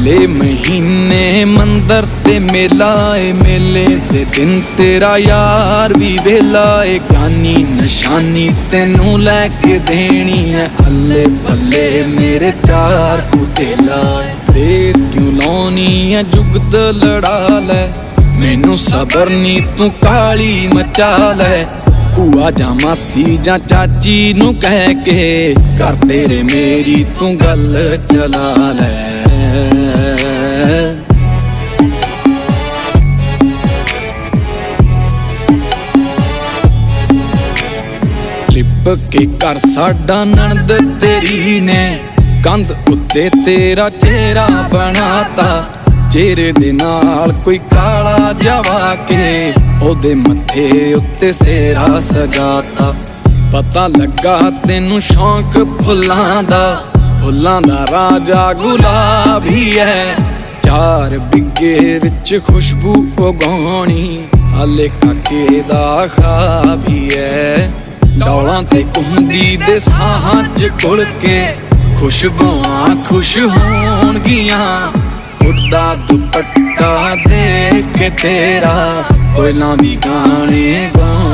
ਚੱਲੇ ਮਹੀਨੇ ਮੰਦਰ ਤੇ ਮੇਲਾ ਏ, ਮੇਲੇ ਦੇ ਦਿਨ ਤੇਰਾ ਯਾਰ ਵੀ ਵੇਲਾ ਏ। ਗਾਨੀ ਨਿਸ਼ਾਨੀ ਤੈਨੂੰ ਲੈ ਕੇ ਦੇਣੀ ਐ, ਅੱਲੇ ਪੱਲੇ ਮੇਰੇ ਚਾਰ ਕੁਤੇਲਾ ਏ। ਦੇਰ ਕਿਉਂ ਲਾਉਣੀ ਐ ਜੁਗਤ ਲੜਾ ਲੈ, ਮੈਨੂੰ ਸਬਰ ਨੀ ਤੂੰ ਕਾਲੀ ਮਚਾ ਲੈ। ਭੂਆ ਜਾਂ ਮਾਸੀ ਜਾਂ ਚਾਚੀ ਨੂੰ ਕਹਿ ਕੇ ਕਰ ਤੇਰੇ ਮੇਰੀ ਤੂੰ ਗੱਲ ਚਲਾ ਲੈ। ਲਿਪ ਕੇ ਘਰ ਸਾਡਾ ਨਣਦ ਤੇਰੀ ਨੇ, ਕੰਧ ਉੱਤੇ ਤੇਰਾ ਚਿਹਰਾ ਬਣਾਤਾ। ਚਿਹਰੇ ਦੇ ਨਾਲ ਕੋਈ ਕਾਲਾ ਜਵਾ ਕੇ ਉਹਦੇ ਮੱਥੇ ਉੱਤੇ ਸੇਰਾ ਸਜਾਤਾ। ਪਤਾ ਲੱਗਾ ਤੈਨੂੰ ਸ਼ੌਂਕ ਫੁੱਲਾਂ ਦਾ, ਫੁੱਲਾਂ ਦਾ ਰਾਜਾ ਗੁਲਾਬ ਹੀ ਹੈ। 4 ਬਿੱਗੇ ਵਿੱਚ ਖੁਸ਼ਬੂ ਉਗਾਉਣੀ ਹਾਲੇ ਕਾਕੇ ਦਾ ਖਾਬ ਹੀ ਹੈ। ਡੌਲਾਂ ਤੇ ਘੁੰਮਦੀ ਦੇ ਸਾਹਾਂ 'ਚ ਘੁਲ ਕੇ ਖੁਸ਼ਬੂਆਂ ਖੁਸ਼ ਹੋਣਗੀਆਂ। ਉੱਡਾ ਦੁਪੱਟਾ ਦੇ ਕੇ ਤੇਰਾ ਕੋਇਲਾਂ ਵੀ ਗਾਣੇ ਗਾਉਣ।